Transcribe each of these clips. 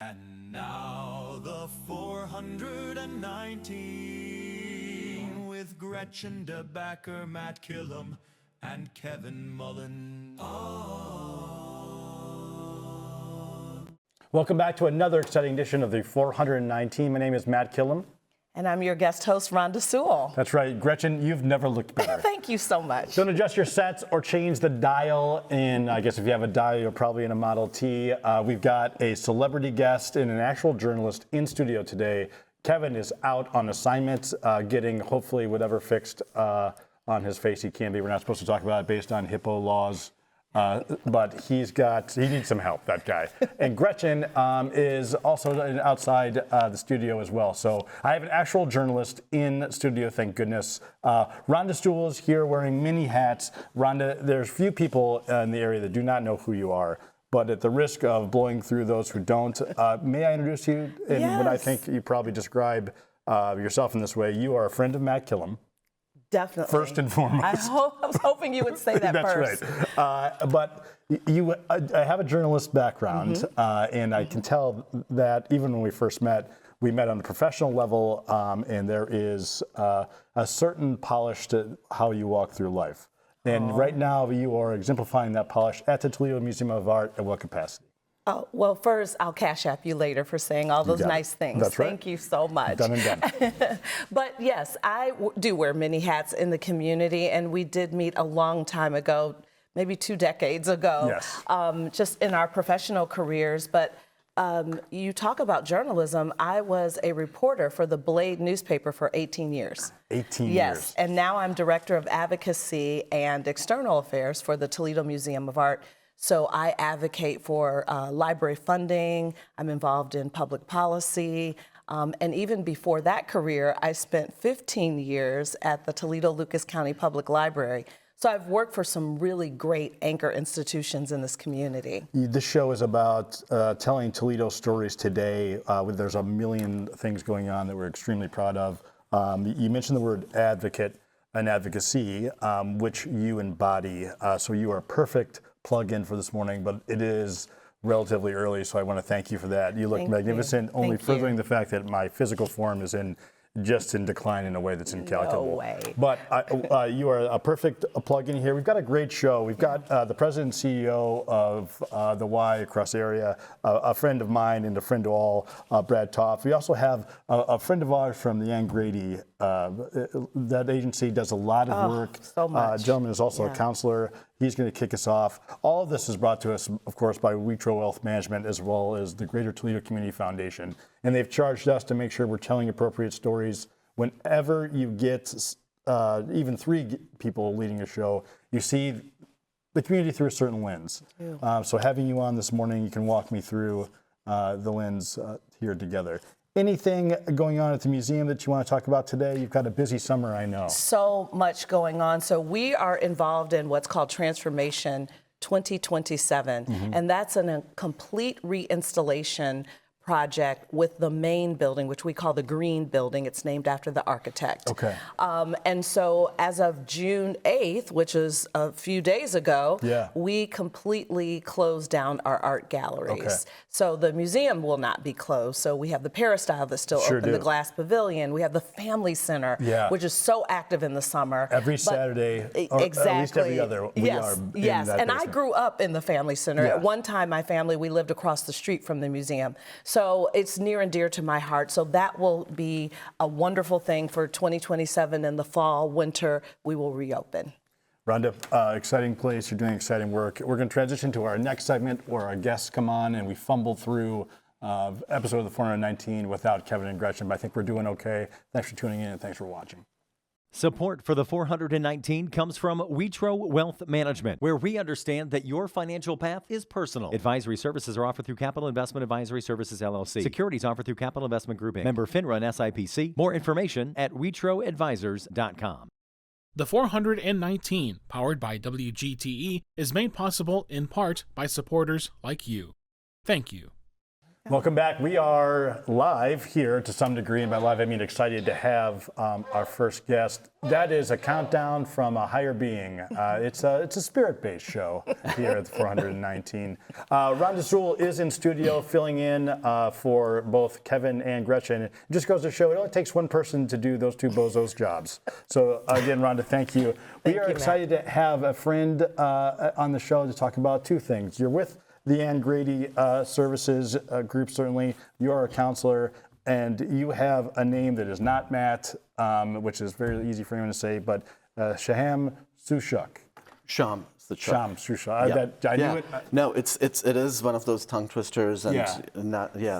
And now the 419 with Gretchen DeBacker, Matt Killam, and Kevin Mullen. Welcome back to another exciting edition of the 419. My name is Matt Killam. And I'm your guest host, Rhonda Sewell. That's right. Gretchen, you've never looked better. Thank you so much. Don't adjust your sets or change the dial. And I guess if you have a dial, you're probably in a Model T. We've got a celebrity guest and an actual journalist in studio today. Kevin is out on assignment, getting hopefully whatever fixed on his face he can be. We're not supposed to talk about it based on HIPAA laws. But he needs some help, that guy. And Gretchen is also outside the studio as well. So I have an actual journalist in studio, thank goodness. Rhonda Sewell is here wearing many hats. Rhonda, there's few people in the area that do not know who you are. But at the risk of blowing through those who don't, may I introduce you? And Yes. what I think you probably describe yourself in this way. You are a friend of Matt Killam. Definitely. First and foremost. I was hoping you would say that That's first. right. But I have a journalist background, and I can tell that even when we first met, we met on the professional level, and there is a certain polish to how you walk through life. And right now, you are exemplifying that polish at the Toledo Museum of Art. At what capacity? Oh, well, first, I'll cash app you later for saying all those nice things. That's right. Thank you so much. Done and done. But yes, I do wear many hats in the community, and we did meet a long time ago, maybe 2 decades ago, Yes. just in our professional careers. But you talk about journalism. I was a reporter for the Blade newspaper for 18 years. 18 Yes, years. and now I'm director of advocacy and external affairs for the Toledo Museum of Art. So I advocate for library funding. I'm involved in public policy. And even before that career, I spent 15 years at the Toledo Lucas County Public Library. So I've worked for some really great anchor institutions in this community. This show is about telling Toledo stories today. There's a million things going on that we're extremely proud of. You mentioned the word advocate and advocacy, which you embody. So you are a perfect plug-in for this morning, but it is relatively early, so I want to thank you for that. You look magnificent, only furthering the fact that my physical form is in decline in a way that's incalculable. No way. But you are a perfect plug-in here. We've got a great show. We've got the president and CEO of the Y across the area, a friend of mine and a friend to all, Brad Toft. We also have a friend of ours from the Ann Grady. That agency does a lot of work. So much. Gentleman is also a counselor. He's going to kick us off. All of this is brought to us, of course, by Witro Wealth Management as well as the Greater Toledo Community Foundation. And they've charged us to make sure we're telling appropriate stories. Whenever you get even 3 people leading a show, you see the community through a certain lens. So having you on this morning, you can walk me through the lens here together. Anything going on at the museum that you want to talk about today? You've got a busy summer, I know. So much going on. So we are involved in what's called Transformation 2027, and that's a complete reinstallation project with the main building, which we call the Green Building. It's named after the architect. Okay. And so as of June 8th, which is a few days ago, we completely closed down our art galleries. Okay. So the museum will not be closed. So we have the Peristyle that's still open, the Glass Pavilion. We have the Family Center, which is so active in the summer. Every Saturday, or exactly. at least every other, we are in that And basement. I grew up in the Family Center. At one time, my family, we lived across the street from the museum. So it's near and dear to my heart. So that will be a wonderful thing for 2027 in the fall, winter, we will reopen. Rhonda, exciting place. You're doing exciting work. We're going to transition to our next segment where our guests come on and we fumble through episode of the 419 without Kevin and Gretchen, but I think we're doing okay. Thanks for tuning in and thanks for watching. Support for the 419 comes from Witro Wealth Management, where we understand that your financial path is personal. Advisory services are offered through Capital Investment Advisory Services, LLC. Securities offered through Capital Investment Group, Inc. Member FINRA and SIPC. More information at witroadvisors.com. The 419, powered by WGTE, is made possible in part by supporters like you. Thank you. Welcome back. We are live here to some degree, and by live I mean excited to have our first guest. That is a countdown from a higher being. It's a spirit-based show here at the 419. Rhonda Sewell is in studio filling in for both Kevin and Gretchen. It just goes to show it only takes one person to do those two bozos jobs. So again, Rhonda, thank you. We are excited to have a friend on the show to talk about two things. You're with the Ann Grady Services group, certainly. You're a counselor, and you have a name that is not Matt, which is very easy for anyone to say, but Shyam Suchak. Shyam. Shyam Suchak. I knew it. No, it is one of those tongue twisters, and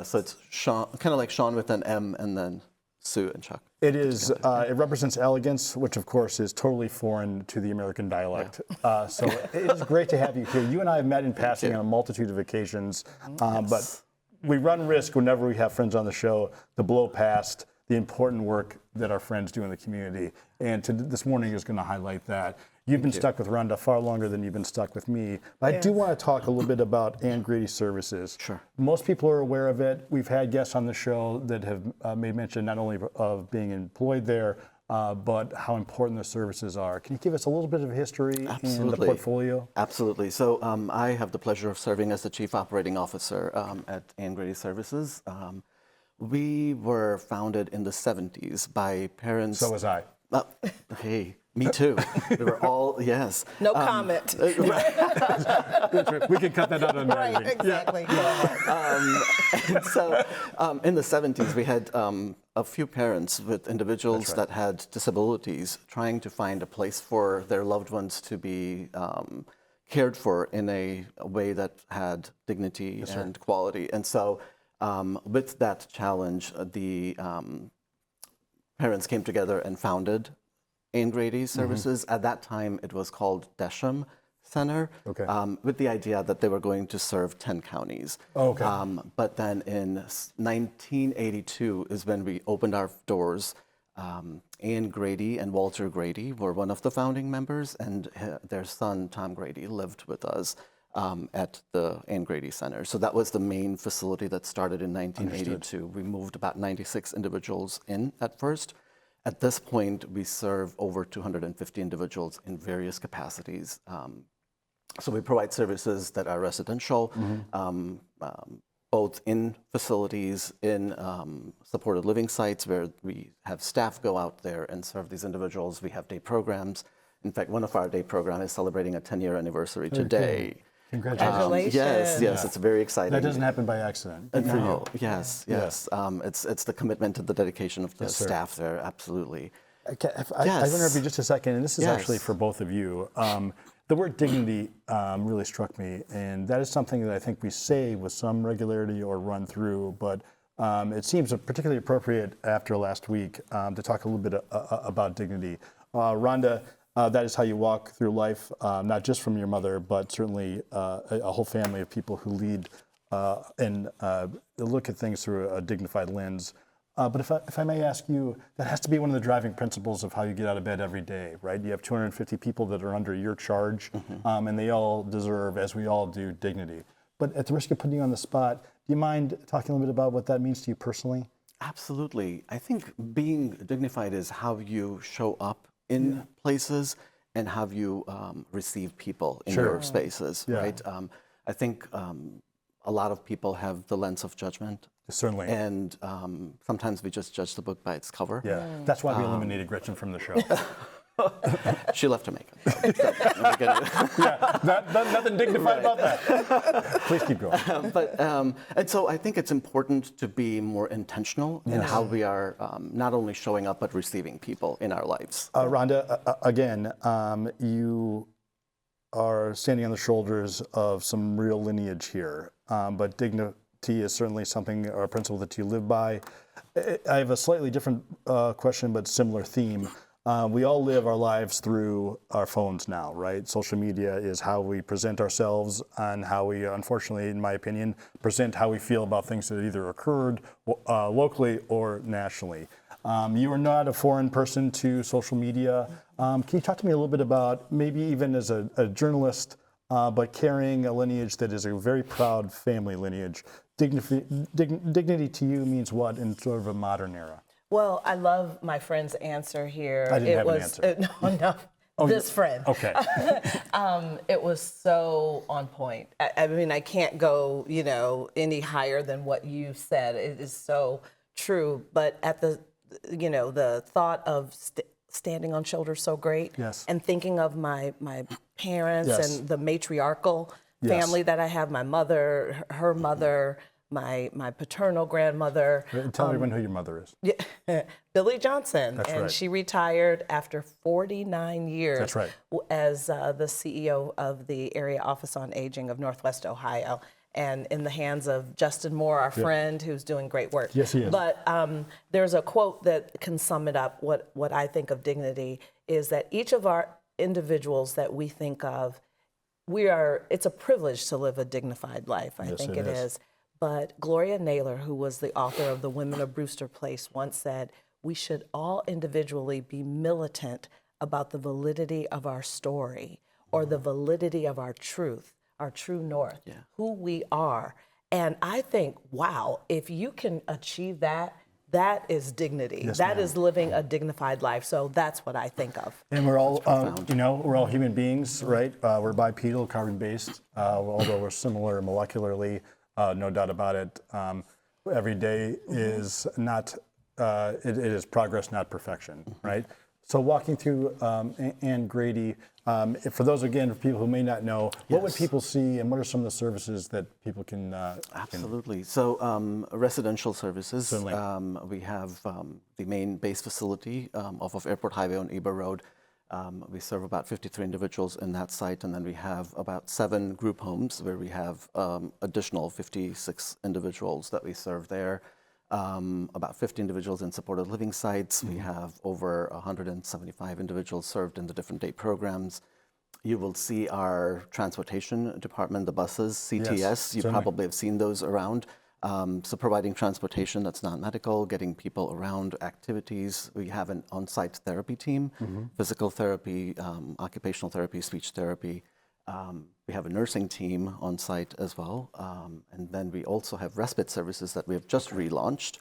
so it's Sean, kind of like Sean with an M and then Sue and Chuck. It is. It represents elegance, which of course is totally foreign to the American dialect. So it is great to have you here. You and I have met in passing on a multitude of occasions, but we run risk whenever we have friends on the show to blow past the important work that our friends do in the community. And this morning is going to highlight that. You've been stuck with Rhonda far longer than you've been stuck with me. But I do want to talk a little bit about Ann Grady Services. Sure. Most people are aware of it. We've had guests on the show that have made mention not only of being employed there, but how important the services are. Can you give us a little bit of history in the portfolio? Absolutely. So I have the pleasure of serving as the Chief Operating Officer at Ann Grady Services. We were founded in the 70s by parents. So was I. Hey, me too. We were all, yes. No comment. We can cut that out on Right, exactly. And so in the 70s, we had a few parents with individuals that had disabilities trying to find a place for their loved ones to be cared for in a way that had dignity and quality. And so with that challenge, the parents came together and founded Ann Grady Services. At that time, it was called Desham Center, with the idea that they were going to serve 10 counties. But then in 1982 is when we opened our doors. Ann Grady and Walter Grady were one of the founding members, and their son, Tom Grady, lived with us at the Ann Grady Center. So that was the main facility that started in 1982. Understood. We moved about 96 individuals in at first. At this point, we serve over 250 individuals in various capacities. So we provide services that are residential, both in facilities, in supported living sites where we have staff go out there and serve these individuals. We have day programs. In fact, one of our day programs is celebrating a 10-year anniversary today. Cool. Congratulations. Yes, it's very exciting. That doesn't happen by accident. Good for you. Yes. It's the commitment and the dedication of the staff there, absolutely. I want to interrupt you just a second, and this is actually for both of you. The word dignity really struck me, and that is something that I think we say with some regularity or run through, but it seems particularly appropriate after last week to talk a little bit about dignity. Rhonda, that is how you walk through life, not just from your mother, but certainly a whole family of people who lead and look at things through a dignified lens. But if I may ask you, that has to be one of the driving principles of how you get out of bed every day, right? You have 250 people that are under your charge, and they all deserve, as we all do, dignity. But at the risk of putting you on the spot, do you mind talking a little bit about what that means to you personally? Absolutely. I think being dignified is how you show up in places and how you receive people in your spaces, right? I think a lot of people have the lens of judgment. Certainly. And sometimes we just judge the book by its cover. Yeah, that's why we eliminated Gretchen from the show. She left Jamaica. Nothing dignified about that. Please keep going. And so I think it's important to be more intentional in how we are not only showing up, but receiving people in our lives. Rhonda, again, you are standing on the shoulders of some real lineage here, but dignity is certainly something, or a principle that you live by. I have a slightly different question, but similar theme. We all live our lives through our phones now, right? Social media is how we present ourselves and how we, unfortunately, in my opinion, present how we feel about things that either occurred locally or nationally. You are not a foreign person to social media. Can you talk to me a little bit about, maybe even as a journalist, but carrying a lineage that is a very proud family lineage, dignity to you means what in sort of a modern era? Well, I love my friend's answer here. I didn't have an answer. No. This friend. Okay. It was so on point. I mean, I can't go, any higher than what you said. It is so true. But at the thought of standing on shoulders so great. Yes. And thinking of my parents Yes. and the matriarchal family that I have, my mother, her mother, my paternal grandmother. Tell everyone who your mother is. Billy Johnson. That's and right. she retired after 49 years That's right. as the CEO of the Area Office on Aging of Northwest Ohio, and in the hands of Justin Moore, our friend, who's doing great work. Yes, he is. But there's a quote that can sum it up. What I think of dignity is that each of our individuals that we think of, it's a privilege to live a dignified life. I think it is. But Gloria Naylor, who was the author of The Women of Brewster Place, once said, we should all individually be militant about the validity of our story or the validity of our truth, our true north, who we are. And I think, wow, if you can achieve that, that is dignity. Yes, that ma'am. is living a dignified life. So that's what I think of. And we're all, we're all human beings, right? We're bipedal, carbon-based, although we're similar molecularly. No doubt about it. Every day is not, it is progress, not perfection, right? So walking through Ann Grady, for those, again, people who may not know, what would people see and what are some of the services that people can? Absolutely. So residential services. Certainly. We have the main base facility off of Airport Highway on Eber Road. We serve about 53 individuals in that site, and then we have about 7 group homes where we have additional 56 individuals that we serve there. About 50 individuals in supported living sites. We have over 175 individuals served in the different day programs. You will see our transportation department, the buses, CTS. Yes, you certainly. probably have seen those around. So providing transportation that's non-medical, getting people around activities. We have an on-site therapy team, physical therapy, occupational therapy, speech therapy. We have a nursing team on site as well. And then we also have respite services that we have just relaunched,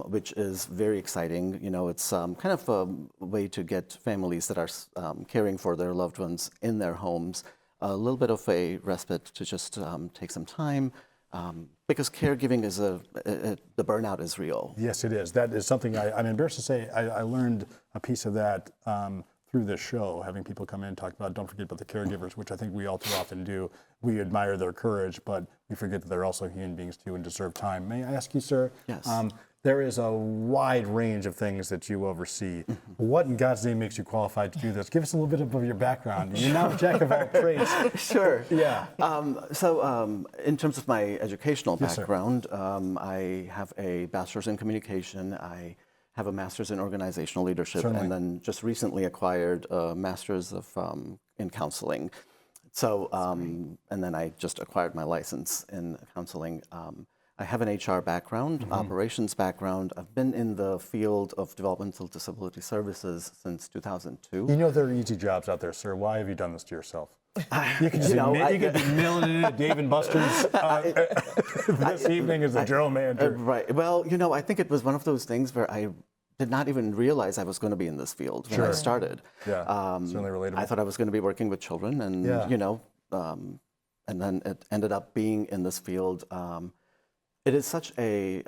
which is very exciting. It's kind of a way to get families that are caring for their loved ones in their homes a little bit of a respite to just take some time. Because caregiving is the burnout is real. Yes, it is. That is something I'm embarrassed to say. I learned a piece of that through this show, having people come in and talk about, don't forget about the caregivers, which I think we all too often do. We admire their courage, but we forget that they're also human beings too and deserve time. May I ask you, sir? Yes. There is a wide range of things that you oversee. What in God's name makes you qualified to do this? Give us a little bit of your background. You're now a jack of all trades. Sure. Yeah. So in terms of my educational Yes, sir. background, I have a bachelor's in communication. I have a master's in organizational leadership, Certainly. and then just recently acquired a master's in counseling. So, and then I just acquired my license in counseling. I have an HR background, operations background. I've been in the field of developmental disability services since 2002. You know there are easy jobs out there, sir. Why have you done this to yourself? You could just you could be milling it in at Dave & Buster's this evening as the general manager. Right. Well, I think it was one of those things where I did not even realize I was going to be in this field when I started. Yeah, certainly relatable. I thought I was going to be working with children, and and then it ended up being in this field. It is such a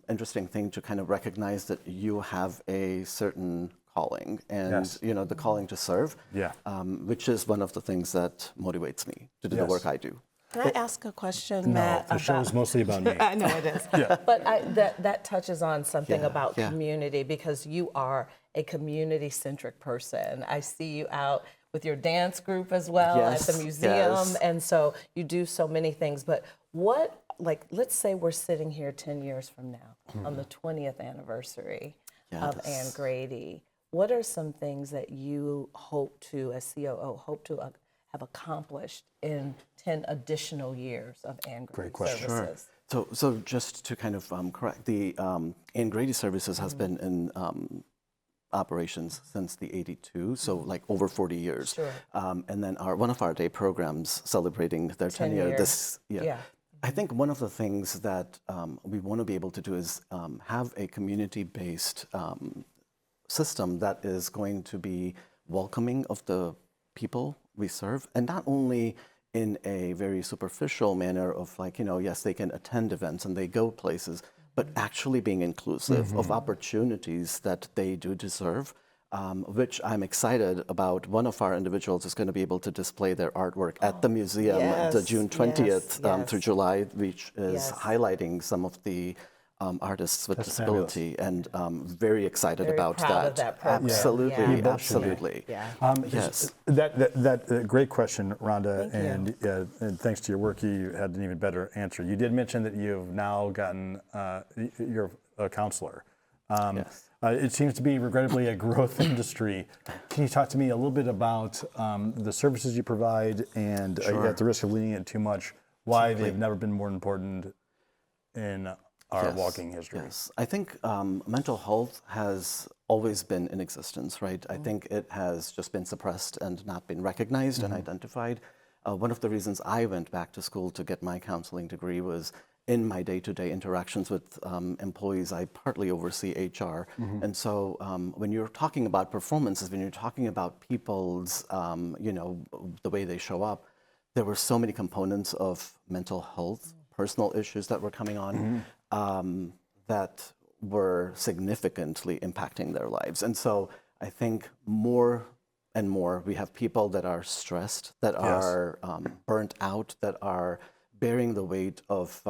interesting thing to kind of recognize that you have a certain calling, and Yes. the calling to serve. Yeah. Which is one of the things that motivates me to do the Yes. work I do. Can I ask a question, No, Matt? the show is mostly about me. I know it is. But that touches on something Yeah, about yeah. community, because you are a community-centric person. I see you out with your dance group as well at the Yes, museum. yes. And so you do so many things. But let's say we're sitting here 10 years from now on the 20th anniversary of Ann Yes. Grady. What are some things that you hope to, as COO, have accomplished in 10 additional years of Ann Grady Great question. services? So just to kind of correct, the Ann Grady Services has been in operations since the '82, so like over 40 years. Sure. And then one of our day programs celebrating their 10 year years. this year. Yeah. I think one of the things that we want to be able to do is have a community-based system that is going to be welcoming of the people we serve, and not only in a very superficial manner of like, yes, they can attend events and they go places, but actually being inclusive of opportunities that they do deserve, which I'm excited about. One of our individuals is going to be able to display their artwork at the museum the June 20th through July, which is highlighting some of the artists with disability, and very excited about proud of that program. Absolutely, Yeah. absolutely. Yes. That great question, Rhonda, and thanks to your work, you had an even better answer. You did mention that you've now gotten you're a counselor. Yes. It seems to be regrettably a growth industry. Can you talk to me a little bit about the services you provide, and at the risk of leaning it too much, why they've never been more important in our walking history? Yes, I think mental health has always been in existence, right? I think it has just been suppressed and not been recognized and identified. One of the reasons I went back to school to get my counseling degree was in my day-to-day interactions with employees. I partly oversee HR. And so when you're talking about performances, when you're talking about people's, the way they show up, there were so many components of mental health, personal issues that were coming on that were significantly impacting their lives. And so I think more and more we have people that are stressed, that are burnt out, that are bearing the weight of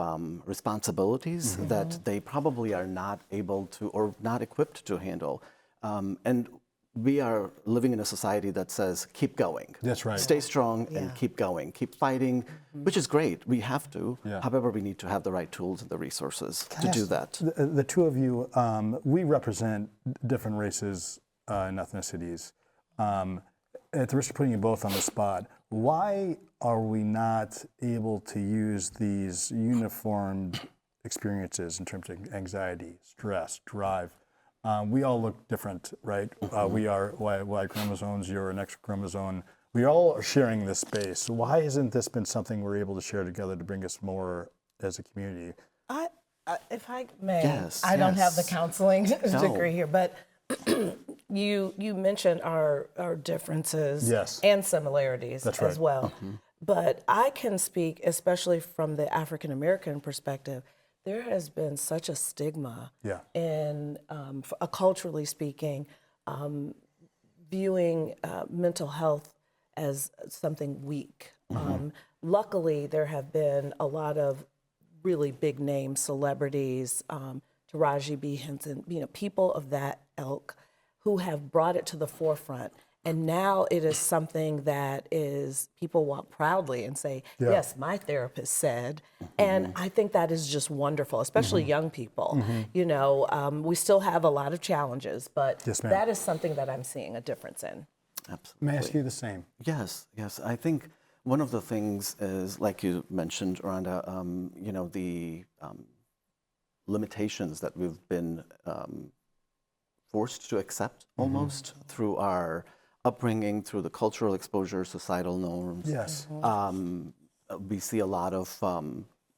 responsibilities that they probably are not able to or not equipped to handle. And we are living in a society that says, keep going. That's right. Stay strong and keep going, keep fighting, which is great. We have to. However, we need to have the right tools and the resources to do that. The two of you, we represent different races and ethnicities. At the risk of putting you both on the spot, why are we not able to use these uniformed experiences in terms of anxiety, stress, drive? We all look different, right? We are Y chromosomes, you're an X chromosome. We all are sharing this space. Why hasn't this been something we're able to share together to bring us more as a community? If I may, I don't have the counseling degree here, but you mentioned our differences and similarities as well. But I can speak, especially from the African American perspective, there has been such a stigma in, culturally speaking, viewing mental health as something weak. Luckily, there have been a lot of really big name celebrities, Taraji B. Henson, people of that ilk who have brought it to the forefront. And now it is something that is, people walk proudly and say, yes, my therapist said. And I think that is just wonderful, especially young people. We still have a lot of challenges, but that is something that I'm seeing a difference in. Absolutely. May I ask you the same? Yes. I think one of the things is, like you mentioned, Rhonda, the limitations that we've been forced to accept almost through our upbringing, through the cultural exposure, societal norms. Yes. We see a lot of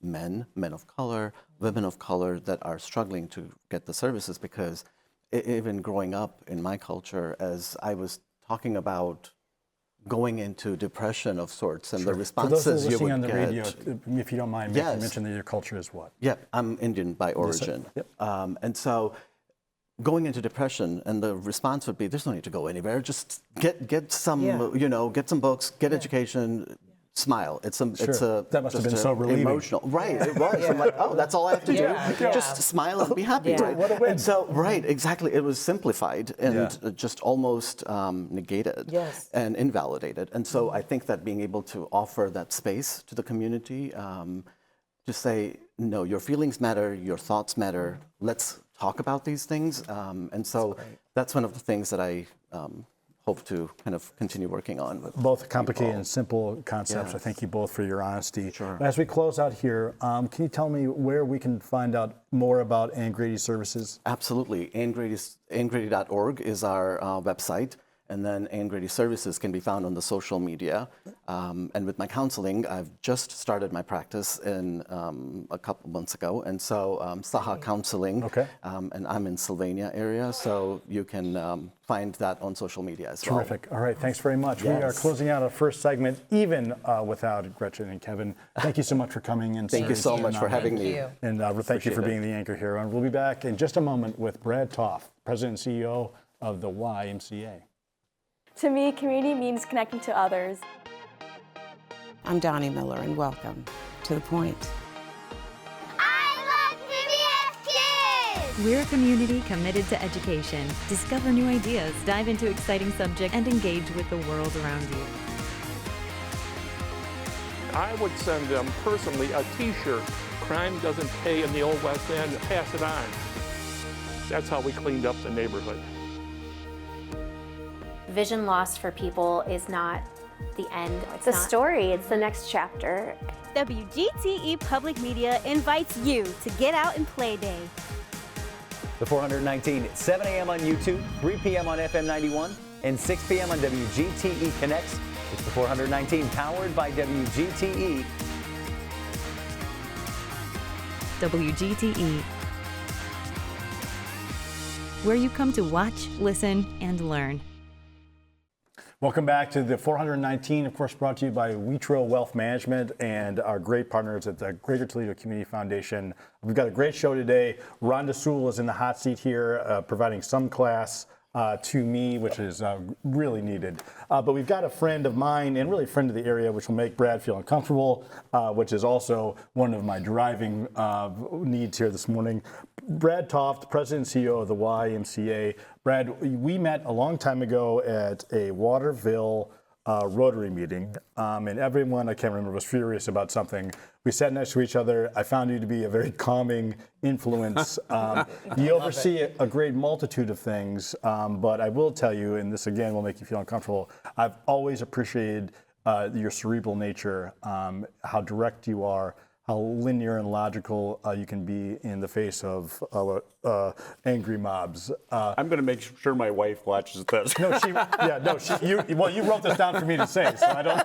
men of color, women of color that are struggling to get the services because even growing up in my culture, as I was talking about going into depression of sorts and the responses For those who are you would listening on the get. radio, if you don't mind, mention that your culture is what? Yeah, I'm Indian by origin. And so going into depression, and the response would be, there's no need to go anywhere. Just get some, get some books, get education, smile. It's a that must have been so relieving. Emotional. Right, it was. I'm like, oh, that's all I have to do. Just smile and be happy. Right? What a win. And so, exactly. It was simplified and just almost negated and invalidated. And so I think that being able to offer that space to the community, to say, no, your feelings matter, your thoughts matter. Let's talk about these things. And so that's one of the things that I hope to kind of continue working on. With both complicated and simple concepts. I thank you both for your honesty. Sure. As we close out here, can you tell me where we can find out more about Ann Grady's services? Absolutely. AnnGrady.org is our website. And then Ann Grady Services can be found on the social media. And with my counseling, I've just started my practice in a couple months ago. And so Saha Counseling, and I'm in Sylvania area, so you can find that on social media as well. Terrific. All right, thanks very much. We are closing out our first segment, even without Gretchen and Kevin. Thank you so much for coming in. Thank you so much for having me. And thank you for being the anchor here. And we'll be back in just a moment with Brad Toft, President and CEO of the YMCA. To me, community means connecting to others. I'm Donnie Miller, and welcome to The Point. I love PBS Kids! We're a community committed to education. Discover new ideas, dive into exciting subjects, and engage with the world around you. I would send them personally a t-shirt. Crime doesn't pay in the Old West End, pass it on. That's how we cleaned up the neighborhood. Vision loss for people is not the end. It's a story, it's the next chapter. WGTE Public Media invites you to Get Out and Play Day. The 419, 7 a.m. on YouTube, 3 p.m. on FM 91, and 6 p.m. on WGTE Connects. It's the 419, powered by WGTE. WGTE, where you come to watch, listen, and learn. Welcome back to the 419, of course, brought to you by Witro Wealth Management and our great partners at the Greater Toledo Community Foundation. We've got a great show today. Rhonda Sewell is in the hot seat here, providing some class to me, which is really needed. But we've got a friend of mine and really a friend of the area, which will make Brad feel uncomfortable, which is also one of my driving needs here this morning. Brad Toft, President and CEO of the YMCA. Brad, we met a long time ago at a Waterville Rotary meeting, and everyone, I can't remember, was furious about something. We sat next to each other. I found you to be a very calming influence. You oversee a great multitude of things, but I will tell you, and this again will make you feel uncomfortable, I've always appreciated your cerebral nature, how direct you are, how linear and logical you can be in the face of angry mobs. I'm going to make sure my wife watches this. You wrote this down for me to say, so I don't.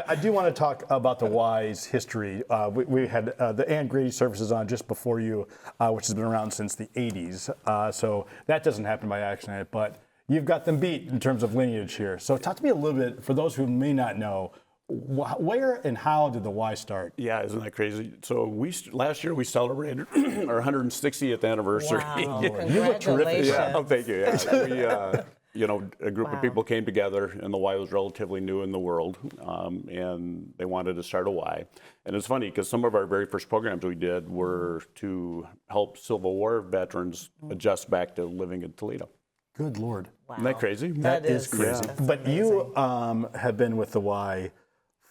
I do want to talk about the Y's history. We had the Ann Grady Services on just before you, which has been around since the 80s. So that doesn't happen by accident, but you've got them beat in terms of lineage here. So talk to me a little bit, for those who may not know, where and how did the Y start? Yeah, isn't that crazy? So last year we celebrated our 160th anniversary. Wow, You look terrific. Yeah, oh, thank you. Yeah. We, a group of people came together, and the Y was relatively new in the world, and they wanted to start a Y. And it's funny because some of our very first programs we did were to help Civil War veterans adjust back to living in Toledo. Good Lord. Wow. Isn't that crazy? That is crazy. Yeah. But you have been with the Y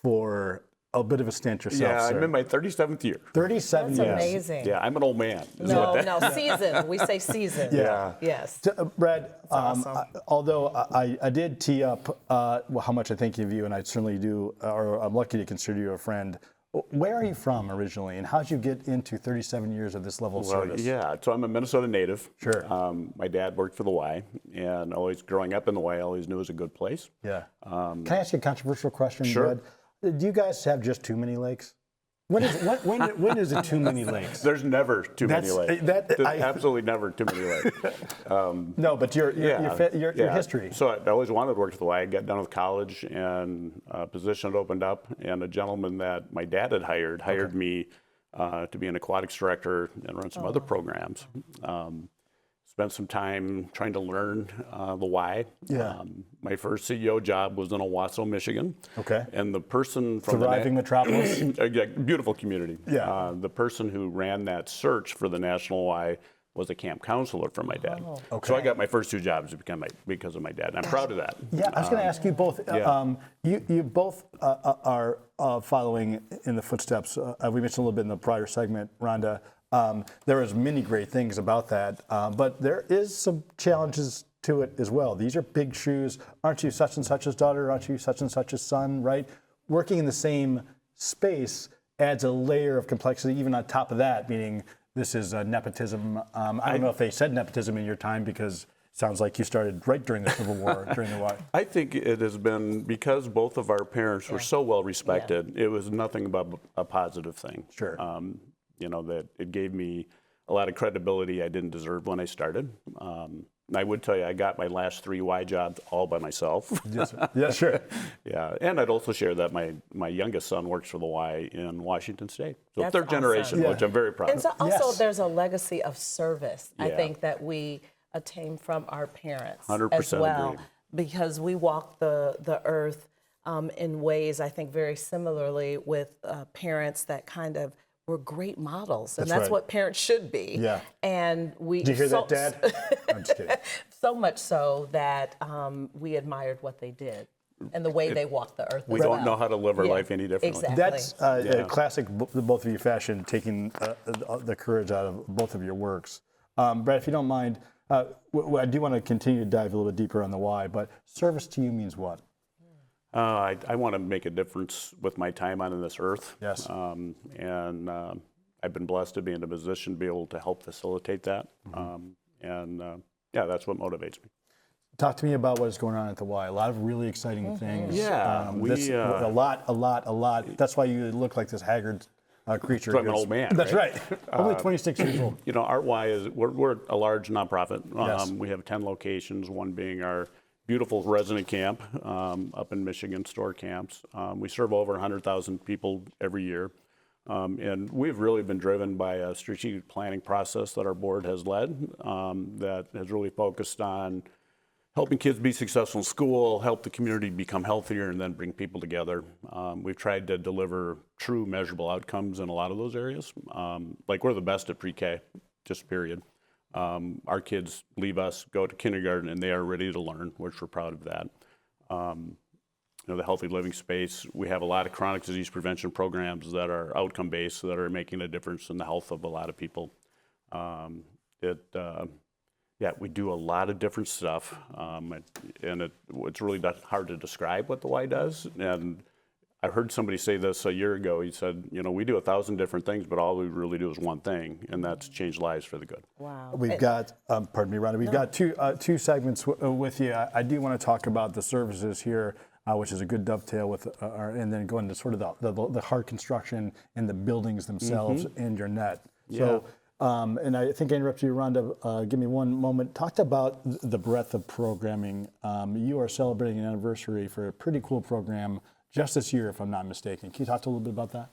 for a bit of a stint yourself, Yeah, sir. I'm in my 37th year. 37 That's years. amazing. Yeah, I'm an old man. No, season. We say season. Yeah. Yes. Brad, awesome. although I did tee up how much I think of you, and I certainly do, or I'm lucky to consider you a friend. Where are you from originally, and how'd you get into 37 years of this level of service? Yeah, so I'm a Minnesota native. Sure. My dad worked for the Y, and always growing up in the Y, I always knew it was a good place. Yeah. Can I ask you a controversial question, Sure. Brad? Do you guys have just too many lakes? When is it too many lakes? There's never too many lakes. Absolutely never too many lakes. No, but your history. So I always wanted to work for the Y. I got done with college, and a position had opened up, and a gentleman that my dad had hired me to be an aquatics director and run some other programs. Spent some time trying to learn the Y. Yeah. My first CEO job was in Owasso, Michigan. Okay. And the person from Thriving metropolis. Beautiful community. Yeah. The person who ran that search for the National Y was a camp counselor for my dad. Oh, okay. So I got my first two jobs because of my dad. And I'm proud of that. Yeah, I was going to ask you both. Yeah. You both are following in the footsteps. We mentioned a little bit in the prior segment, Rhonda. There is many great things about that, but there is some challenges to it as well. These are big shoes. Aren't you such and such's daughter? Aren't you such and such's son? Right? Working in the same space adds a layer of complexity even on top of that, meaning this is nepotism. I don't know if they said nepotism in your time because Sounds like you started right during the Civil War, during the Y. I think it has been because both of our parents were so well respected. It was nothing but a positive thing. Sure. That it gave me a lot of credibility I didn't deserve when I started. I would tell you, I got my last 3 Y jobs all by myself. Yes, yeah, sure. Yeah, and I'd also share that my youngest son works for the Y in Washington State. So That's third generation, awesome. which I'm very proud And of. so also there's a legacy of service, I Yeah. think, that we attain from our parents 100% as well. agreed. Because we walk the earth in ways, I think, very similarly with parents that kind of were great models. And that's right. what parents should be. Yeah. And we— Did you hear that, Dad? I'm just kidding. So much so that we admired what they did and the way they walked the earth. We as don't well. know how to live our life any differently. Exactly. That's a classic, both of you fashion, taking the courage out of both of your works. Brad, if you don't mind, I do want to continue to dive a little bit deeper on the why, but service to you means what? I want to make a difference with my time on this earth. Yes. I've been blessed to be in a position to be able to help facilitate that. That's what motivates me. Talk to me about what is going on at the Y. A lot of really exciting things. Yeah, a lot. That's why you look like this haggard creature. So I'm an old man. That's right. Only 26 years old. Our Y is, we're a large nonprofit. Yes. We have 10 locations, one being our beautiful resident camp up in Michigan, store camps. We serve over 100,000 people every year. And we've really been driven by a strategic planning process that our board has led that has really focused on helping kids be successful in school, help the community become healthier, and then bring people together. We've tried to deliver true measurable outcomes in a lot of those areas. Like we're the best at pre-K, just period. Our kids leave us, go to kindergarten, and they are ready to learn, which we're proud of that. The healthy living space, we have a lot of chronic disease prevention programs that are outcome-based, that are making a difference in the health of a lot of people. We do a lot of different stuff, and it's really hard to describe what the Y does. And I heard somebody say this a year ago. He said, we do 1,000 different things, but all we really do is one thing, and that's change lives for the good. Wow. We've got, pardon me, Rhonda, we've got two segments with you. I do want to talk about the services here, which is a good dovetail with, and then go into sort of the hard construction and the buildings themselves in your net. So, and I think I interrupted you, Rhonda. Give me one moment. Talked about the breadth of programming. You are celebrating an anniversary for a pretty cool program just this year, if I'm not mistaken. Can you talk a little bit about that?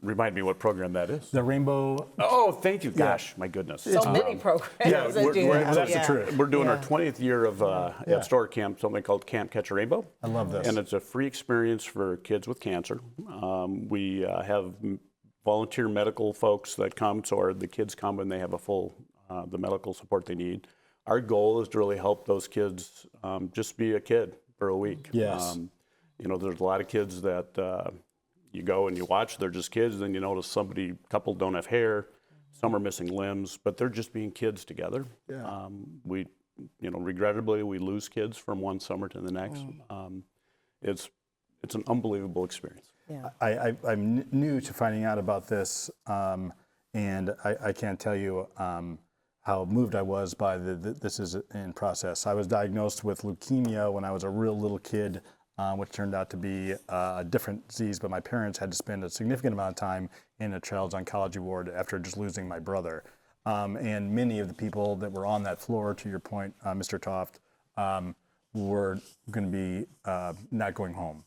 Remind me what program that is. The Rainbow. Oh, thank you. Gosh, my goodness. So many programs. That's the truth. We're doing our 20th year of at Store Camp, something called Camp Catch a Rainbow. I love this. And it's a free experience for kids with cancer. We have volunteer medical folks that come, so the kids come and they have a full the medical support they need. Our goal is to really help those kids just be a kid for a week. Yes. There's a lot of kids that you go and you watch, they're just kids, then you notice a couple don't have hair, some are missing limbs, but they're just being kids together. Yeah. Regrettably, we lose kids from one summer to the next. It's an unbelievable experience. Yeah. I'm new to finding out about this, and I can't tell you how moved I was by this is in process. I was diagnosed with leukemia when I was a real little kid, which turned out to be a different disease, but my parents had to spend a significant amount of time in a child's oncology ward after just losing my brother. And many of the people that were on that floor, to your point, Mr. Toft, were going to be not going home.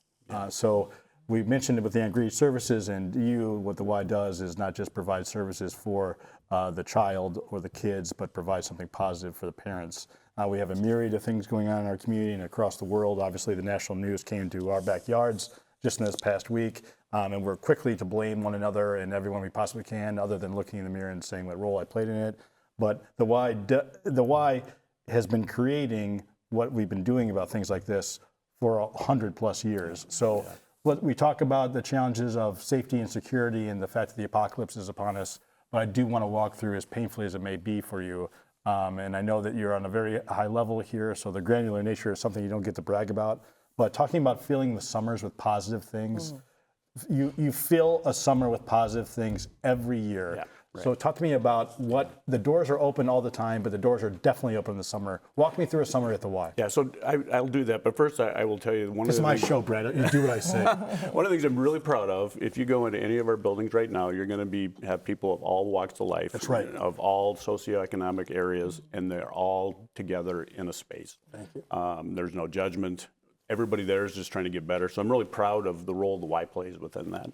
So we mentioned it with the Angry Services, and what the Y does is not just provide services for the child or the kids, but provide something positive for the parents. We have a myriad of things going on in our community and across the world. Obviously, the national news came to our backyards just in this past week, and we're quickly to blame one another and everyone we possibly can, other than looking in the mirror and saying what role I played in it. But the Y has been creating what we've been doing about things like this for 100+ years. So we talk about the challenges of safety and security and the fact that the apocalypse is upon us, but I do want to walk through, as painfully as it may be for you, and I know that you're on a very high level here, so the granular nature is something you don't get to brag about, but talking about filling the summers with positive things, you fill a summer with positive things every year. So talk to me about what the doors are open all the time, but the doors are definitely open in the summer. Walk me through a summer at the Y. Yeah, so I'll do that. But first, I will tell you one This of is the my things, show, Brad. You do what I say. one of the things I'm really proud of, if you go into any of our buildings right now, you're going to have people of all walks of life. That's right. Of all socioeconomic areas, and they're all together in a space. Thank you. There's no judgment. Everybody there is just trying to get better. So I'm really proud of the role the Y plays within that.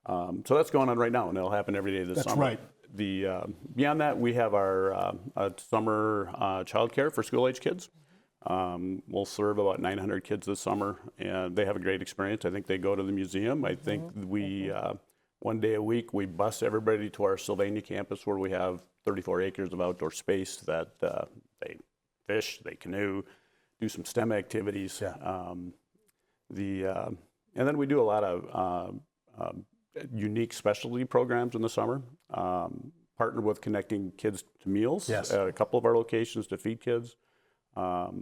So that's going on right now, and it'll happen every day this summer. That's right. Beyond that, we have our summer childcare for school-age kids. We'll serve about 900 kids this summer, and they have a great experience. I think they go to the museum. I think we, one day a week, we bus everybody to our Sylvania campus where we have 34 acres of outdoor space that they fish, they canoe, do some STEM activities. Yeah. And then we do a lot of unique specialty programs in the summer. Partnered with Connecting Kids to Meals Yes. at a couple of our locations to feed kids. Our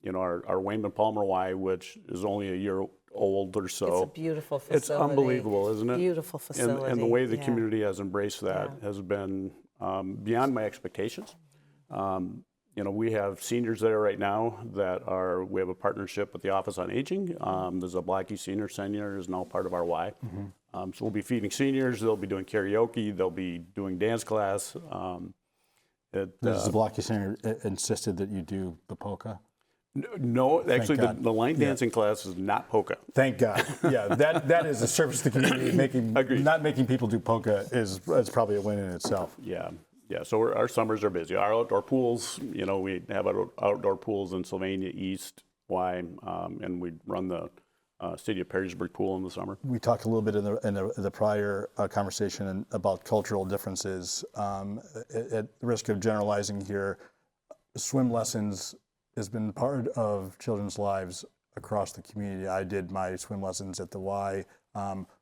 Wayman Palmer Y, which is only a year old or so. It's a beautiful facility. It's unbelievable, isn't it? Beautiful facility. And the way the community has embraced that has been beyond my expectations. We have seniors there right now we have a partnership with the Office on Aging. There's a Blackie Senior Center is now part of our Y. So we'll be feeding seniors, they'll be doing karaoke, they'll be doing dance class. Does the Blackie Center insisted that you do the polka? No, actually the line dancing class is not polka. Thank God. Yeah, that is a service to the community. Not making people do polka is probably a win in itself. Yeah. Yeah, so our summers are busy. Our outdoor pools, we have our outdoor pools in Sylvania East, Y, and we run the City of Perrysburg pool in the summer. We talked a little bit in the prior conversation about cultural differences. At risk of generalizing here, swim lessons has been part of children's lives across the community. I did my swim lessons at the Y.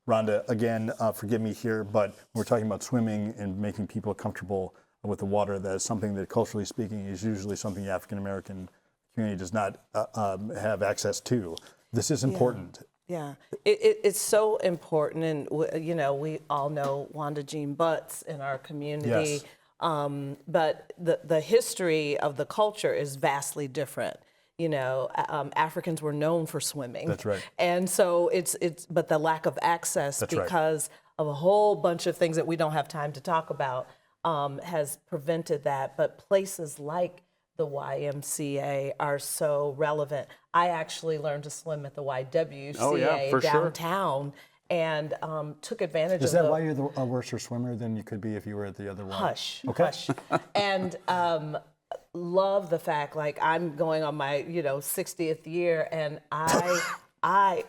Rhonda, again, forgive me here, but we're talking about swimming and making people comfortable with the water. That is something that, culturally speaking, is usually something the African American community does not have access to. This is important. Yeah, it's so important, and we all know Wanda Jean Butts in our community. Yes. But the history of the culture is vastly different. Africans were known for swimming. That's right. And so but the lack of access because of a whole bunch of things that we don't have time to talk about has prevented that. But places like the YMCA are so relevant. I actually learned to swim at the YWCA downtown. And took advantage of Is that why you're a worse swimmer than you could be if you were at the other one? Hush. Okay. Hush. And love the fact, like, I'm going on my 60th year, and I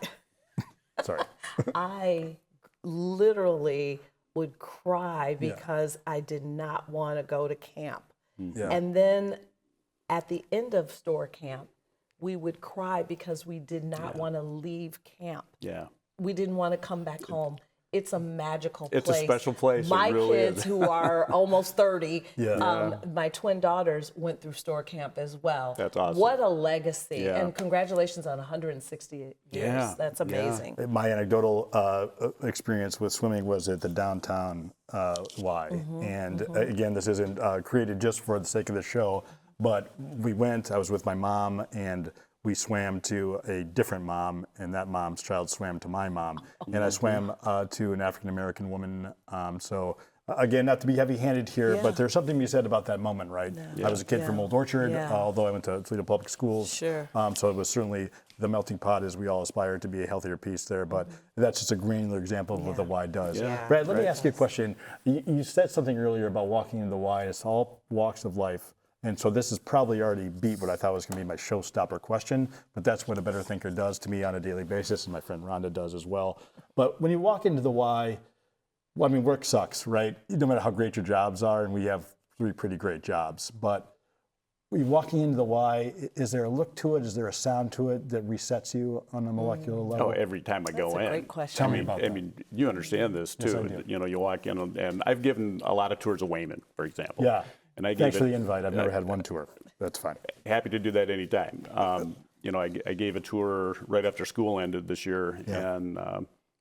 Sorry. I literally would cry because I did not want to go to camp. Yeah. And then at the end of store camp, we would cry because we did not want to leave camp. Yeah. We didn't want to come back home. It's a magical place. It's a special place. My it really kids, is. who are almost 30, Yeah. my twin daughters went through store camp as well. That's awesome. What a legacy. Yeah. And congratulations on 160 years. Yeah. That's amazing. My anecdotal experience with swimming was at the downtown Y. And again, this isn't created just for the sake of the show, but I was with my mom, and we swam to a different mom, and that mom's child swam to my mom. And I swam to an African-American woman. So again, not to be heavy-handed here, but there's something to be said about that moment, right? Yeah. I was a kid from Old Orchard, although I went to Toledo Public Schools. Sure. So it was certainly the melting pot as we all aspire to be a healthier piece there. But that's just a granular example of what the Y does. Yeah. Brad, let me ask you a question. You said something earlier about walking in the Y. It's all walks of life. And so this has probably already beat what I thought was going to be my showstopper question, but that's what a better thinker does to me on a daily basis, and my friend Rhonda does as well. But when you walk into the Y, well, I mean, work sucks, right? No matter how great your jobs are, and we have 3 pretty great jobs. But when you're walking into the Y, is there a look to it? Is there a sound to it that resets you on a molecular level? Oh, every time I go in. That's a great question. Tell me about that. I mean, you understand this too. Yes, I do. You walk in, and I've given a lot of tours of Wayman, for example. Yeah. And I Thanks for the invite. I've never had one tour. That's fine. Happy to do that anytime. I gave a tour right after school ended this year, and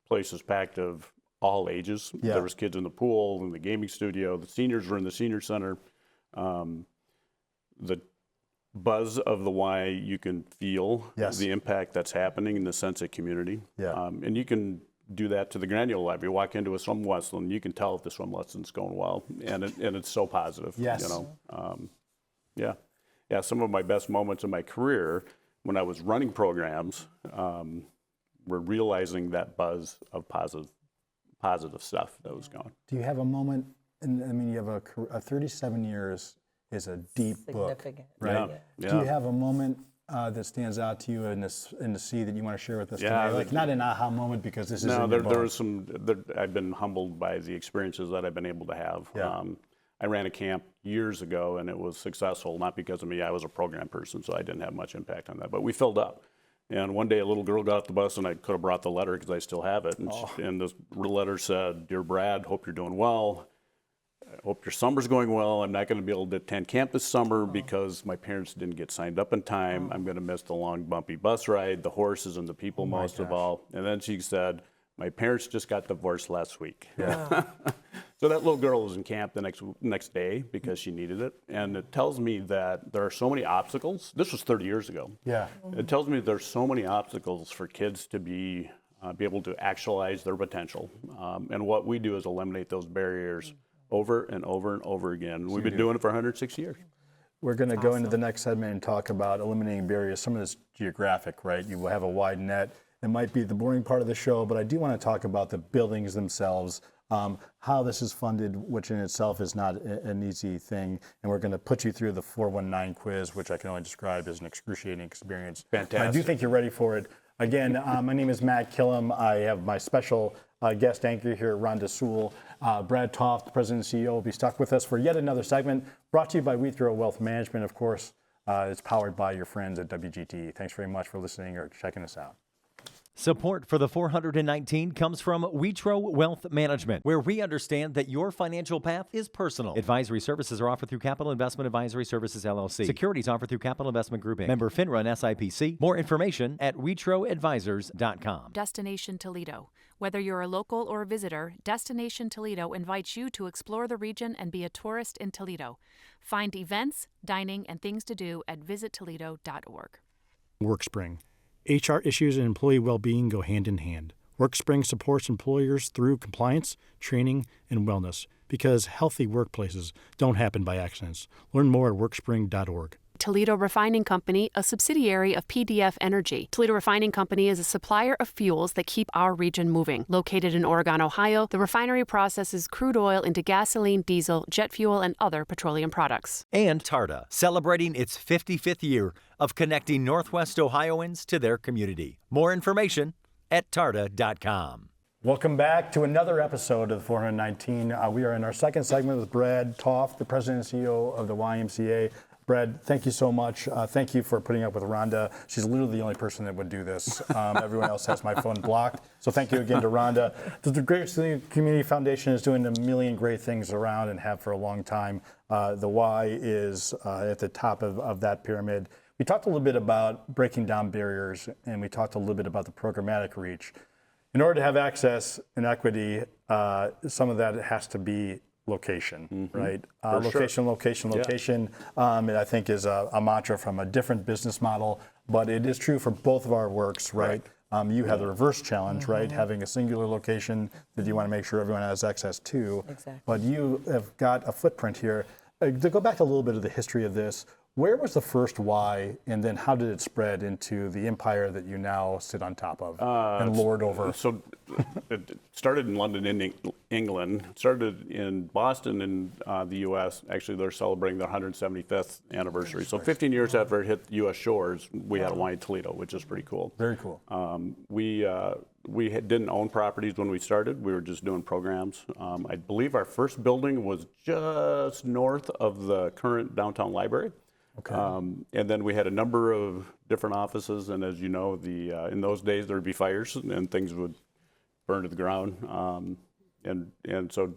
place was packed of all ages. Yeah. There was kids in the pool, in the gaming studio. The seniors were in the senior center. The buzz of the Y, you can feel the impact that's happening in the sense of community. Yeah. And you can do that to the granular level. You walk into a swim lesson, you can tell if the swim lesson's going well, and it's so positive. Yes. You know. Yeah. Some of my best moments in my career when I was running programs were realizing that buzz of positive stuff that was going. Do you have a moment? And I mean, you have a 37 years is a deep book, right? Yeah. Do you have a moment that stands out to you in the sea that you want to share with us Yeah, today? Like not an aha moment because this is no. in your book. There was some. I've been humbled by the experiences that I've been able to have. Yeah. I ran a camp years ago and it was successful, not because of me. I was a program person, so I didn't have much impact on that. But we filled up. And one day a little girl got off the bus and I could have brought the letter because I still have it. And this letter said, "Dear Brad, hope you're doing well. I hope your summer's going well. I'm not going to be able to attend camp this summer because my parents didn't get signed up in time. I'm going to miss the long, bumpy bus ride, the horses, and the people most of all." And then she said, "My parents just got divorced last week." Yeah. So that little girl was in camp the next day because she needed it. And it tells me that there are so many obstacles. This was 30 years ago. Yeah. It tells me there's so many obstacles for kids to be able to actualize their potential. And what we do is eliminate those barriers over and over and over again. We've been doing it for 106 years. We're going to go into the next segment and talk about eliminating barriers. Some of this geographic, right? You will have a wide net. It might be the boring part of the show, but I do want to talk about the buildings themselves, how this is funded, which in itself is not an easy thing. And we're going to put you through the 419 quiz, which I can only describe as an excruciating experience. Fantastic. I do think you're ready for it. Again, my name is Matt Killam. I have my special guest anchor here, Rhonda Sewell. Brad Toft, the President and CEO, will be stuck with us for yet another segment brought to you by Wheatrow Wealth Management, of course. It's powered by your friends at WGTE. Thanks very much for listening or checking us out. Support for the 419 comes from Wheatrow Wealth Management, where we understand that your financial path is personal. Advisory services are offered through Capital Investment Advisory Services, LLC. Securities offered through Capital Investment Group, Inc. Member FINRA and SIPC. More information at wheatrowadvisors.com. Destination Toledo. Whether you're a local or a visitor, Destination Toledo invites you to explore the region and be a tourist in Toledo. Find events, dining, and things to do at visittoledo.org. WorkSpring. HR issues and employee well-being go hand in hand. WorkSpring supports employers through compliance, training, and wellness because healthy workplaces don't happen by accidents. Learn more at workspring.org. Toledo Refining Company, a subsidiary of PDF Energy. Toledo Refining Company is a supplier of fuels that keep our region moving. Located in Oregon, Ohio, the refinery processes crude oil into gasoline, diesel, jet fuel, and other petroleum products. And Tarda, celebrating its 55th year of connecting Northwest Ohioans to their community. More information at tarda.com. Welcome back to another episode of the 419. We are in our second segment with Brad Toft, the President and CEO of the YMCA. Brad, thank you so much. Thank you for putting up with Rhonda. She's literally the only person that would do this. Everyone else has my phone blocked. So thank you again to Rhonda. The Great Community Foundation is doing a million great things around and have for a long time. The Y is at the top of that pyramid. We talked a little bit about breaking down barriers, and we talked a little bit about the programmatic reach. In order to have access and equity, some of that has to be location, right? Location. And I think is a mantra from a different business model, but it is true for both of our works, right? You have the reverse challenge, right? Having a singular location that you want to make sure everyone has access to. Exactly. But you have got a footprint here. To go back a little bit of the history of this, where was the first Y, and then how did it spread into the empire that you now sit on top of and lord over? So it started in London, England. It started in Boston in the U.S. Actually, they're celebrating their 175th anniversary. So 15 years after it hit U.S. shores, we had a Y in Toledo, which is pretty cool. Very cool. We didn't own properties when we started. We were just doing programs. I believe our first building was just north of the current downtown library. Okay. And then we had a number of different offices, and as you know, in those days there would be fires and things would burn to the ground. And so,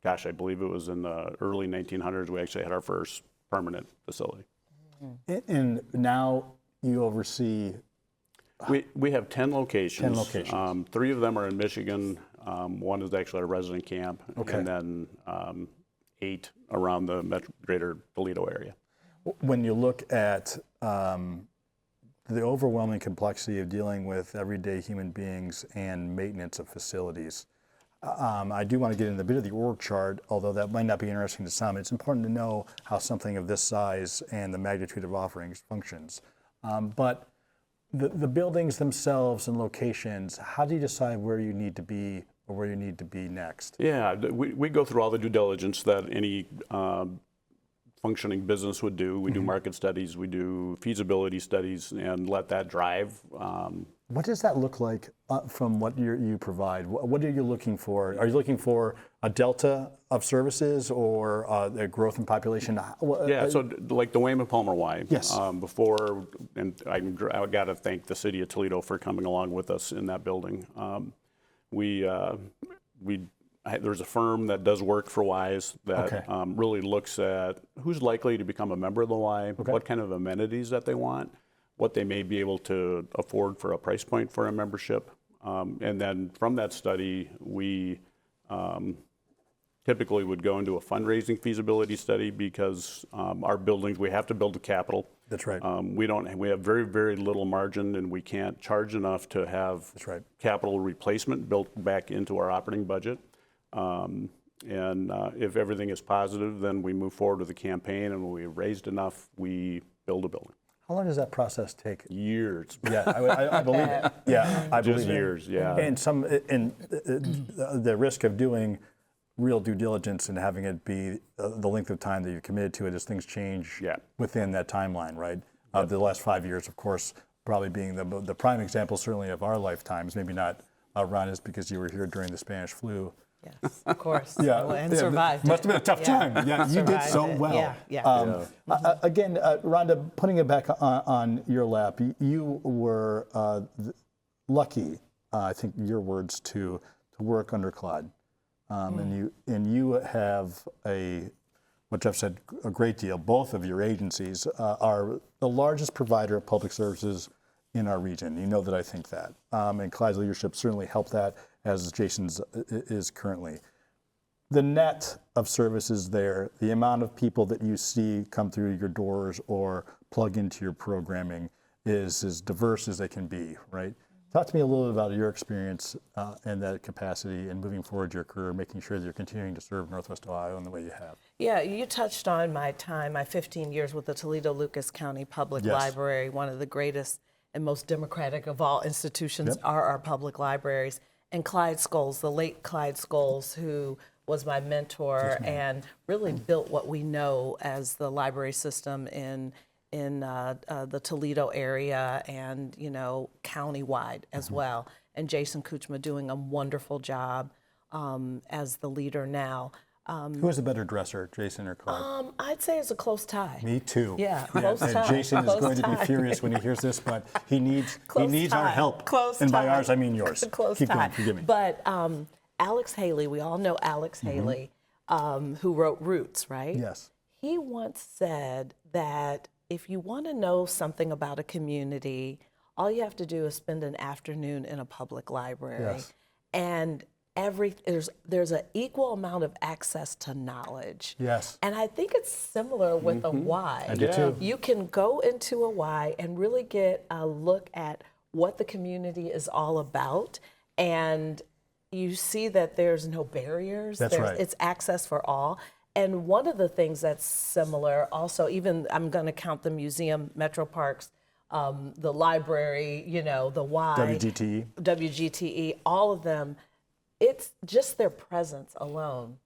gosh, I believe it was in the early 1900s we actually had our first permanent facility. And now you oversee. We have 10 locations. 10 locations. 3 of them are in Michigan. One is actually a resident camp, and then 8 around the greater Toledo area. When you look at the overwhelming complexity of dealing with everyday human beings and maintenance of facilities, I do want to get into a bit of the org chart, although that might not be interesting to some. It's important to know how something of this size and the magnitude of offerings functions. But the buildings themselves and locations, how do you decide where you need to be or where you need to be next? Yeah, we go through all the due diligence that any functioning business would do. We do market studies, we do feasibility studies, and let that drive. What does that look like from what you provide? What are you looking for? Are you looking for a delta of services or a growth in population? Yeah, so like the Wayman Palmer Y. Yes. Before, and I got to thank the city of Toledo for coming along with us in that building. There's a firm that does work for Ys that really looks at who's likely to become a member of the Y, what kind of amenities that they want, what they may be able to afford for a price point for a membership. And then from that study, we typically would go into a fundraising feasibility study because our buildings, we have to build the capital. That's right. We have very, very little margin, and we can't charge enough to have capital replacement built back into our operating budget. If everything is positive, then we move forward with the campaign, and when we raised enough, we build a building. How long does that process take? Years. Yeah, I believe it. Yeah, I believe Just years, yeah. And the risk of doing real due diligence and having it be the length of time that you've committed to it as things change within that timeline, right? The last 5 years, of course, probably being the prime example, certainly of our lifetimes. Maybe not Rhonda's because you were here during the Spanish flu. Yes, of course. And survived. Must have been a tough time. Yeah, you did so well. Again, Rhonda, putting it back on your lap, you were lucky, I think your words, to work under Claude. And you have which I've said a great deal, both of your agencies are the largest provider of public services in our region. You know that I think that. And Clyde's leadership certainly helped that, as Jason's is currently. The net of services there, the amount of people that you see come through your doors or plug into your programming is as diverse as they can be, right? Talk to me a little bit about your experience in that capacity and moving forward your career, making sure that you're continuing to serve Northwest Ohio in the way you have. Yeah, you touched on my 15 years with the Toledo-Lucas County Public Library. One of the greatest and most democratic of all institutions are our public libraries. And Clyde Scholes, the late Clyde Scholes, who was my mentor and really built what we know as the library system in the Toledo area and, countywide as well. And Jason Kuchma doing a wonderful job as the leader now. Who is the better dresser, Jason or Clyde? I'd say it's a close tie. Me too. Yeah, close tie. And Jason is going to be furious when he hears this, but he needs our help. Close and tie. by ours, I mean yours. Close Keep tie. going, forgive me. But Alex Haley, we all know Alex Haley, who wrote Roots, right? Yes. He once said that if you want to know something about a community, all you have to do is spend an afternoon in a public library. Yes. And there's an equal amount of access to knowledge. Yes. And I think it's similar with a Y. I do too. You can go into a Y and really get a look at what the community is all about, and you see that there's no barriers. That's right. It's access for all. And one of the things that's similar also, even I'm going to count the museum, Metro Parks, the library, the Y. WGTE, all of them, it's just their presence alone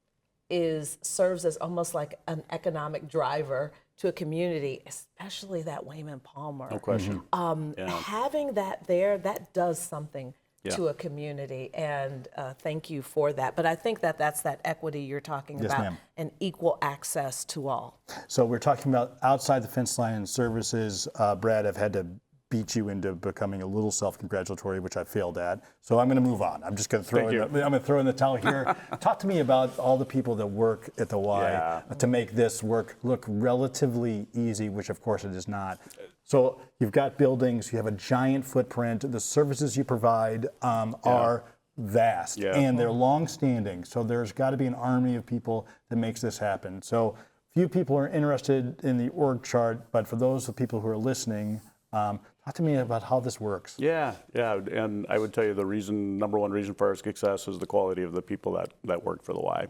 serves as almost like an economic driver to a community, especially that Wayman Palmer. No question. Having that there, that does something to a community, and thank you for that. But I think that's that equity you're talking about, and equal access to all. So we're talking about outside the fence line services. Brad, I've had to beat you into becoming a little self-congratulatory, which I failed at. So I'm going to move on. I'm just going to throw in the towel here. Talk to me about all the people that work at the Y to make this work look relatively easy, which of course it is not. So you've got buildings, you have a giant footprint. The services you provide are vast and they're long-standing. So there's got to be an army of people that makes this happen. So few people are interested in the org chart, but for those of people who are listening, talk to me about how this works. Yeah, and I would tell you number one reason for our success is the quality of the people that work for the Y.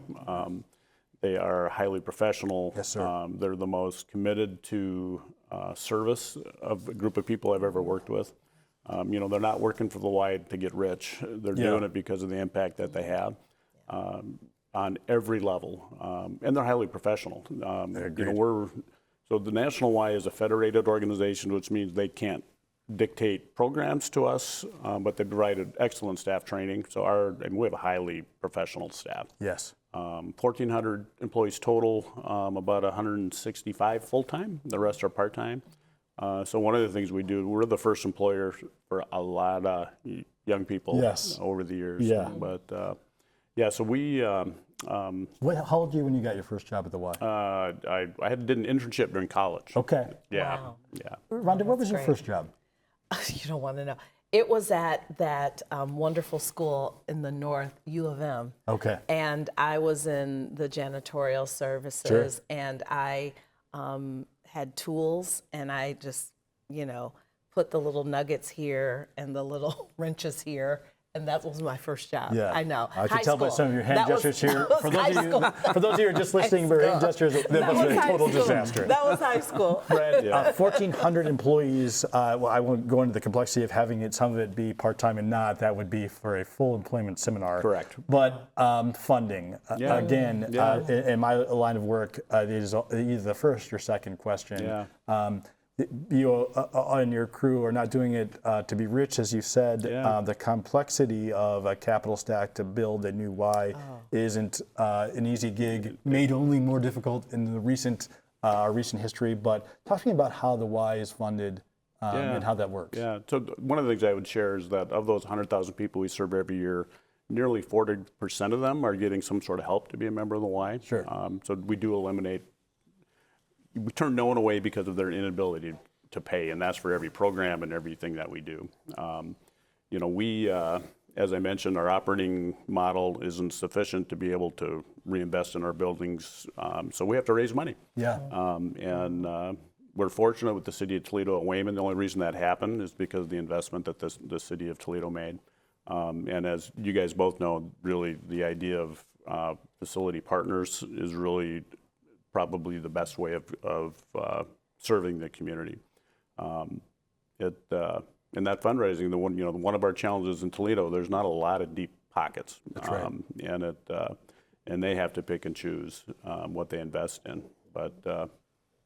They are highly professional. Yes, sir. They're the most committed to service of a group of people I've ever worked with. They're not working for the Y to get rich. They're doing it because of the impact that they have on every level, and they're highly professional. So the National Y is a federated organization, which means they can't dictate programs to us, but they provided excellent staff training. So we have a highly professional staff. Yes. 1,400 employees total, about 165 full-time. The rest are part-time. So one of the things we do, we're the first employer for a lot of young people over the years. Yeah. But so we. How old were you when you got your first job at the Y? I did an internship during college. Okay. Yeah. Wow. Yeah. Rhonda, what was your first job? You don't want to know. It was at that wonderful school in the north, U of M. Okay. And I was in the janitorial services, and I had tools, and I just, put the little nuggets here and the little wrenches here. And that was my first job. Yeah. I know. I can tell by some of your hand gestures here. For those of you who are just listening, your hand gestures, that must have been a total disaster. That was high school. Brad, 1,400 employees. Well, I won't go into the complexity of having some of it be part-time and not. That would be for a full employment seminar. Correct. But funding, again, in my line of work, it is either the first or second question. Yeah. You and your crew are not doing it to be rich, as you said. The complexity of a capital stack to build a new Y isn't an easy gig, made only more difficult in the recent history. But talk to me about how the Y is funded and how that works. Yeah, so one of the things I would share is that of those 100,000 people we serve every year, nearly 40% of them are getting some sort of help to be a member of the Y. Sure. So we do eliminate. We turn no one away because of their inability to pay, and that's for every program and everything that we do. We, as I mentioned, our operating model isn't sufficient to be able to reinvest in our buildings, so we have to raise money. Yeah. And we're fortunate with the City of Toledo at Wayman. The only reason that happened is because of the investment that the City of Toledo made. And as you guys both know, really the idea of facility partners is really probably the best way of serving the community. In that fundraising, one of our challenges in Toledo, there's not a lot of deep pockets. That's right. And they have to pick and choose what they invest in. But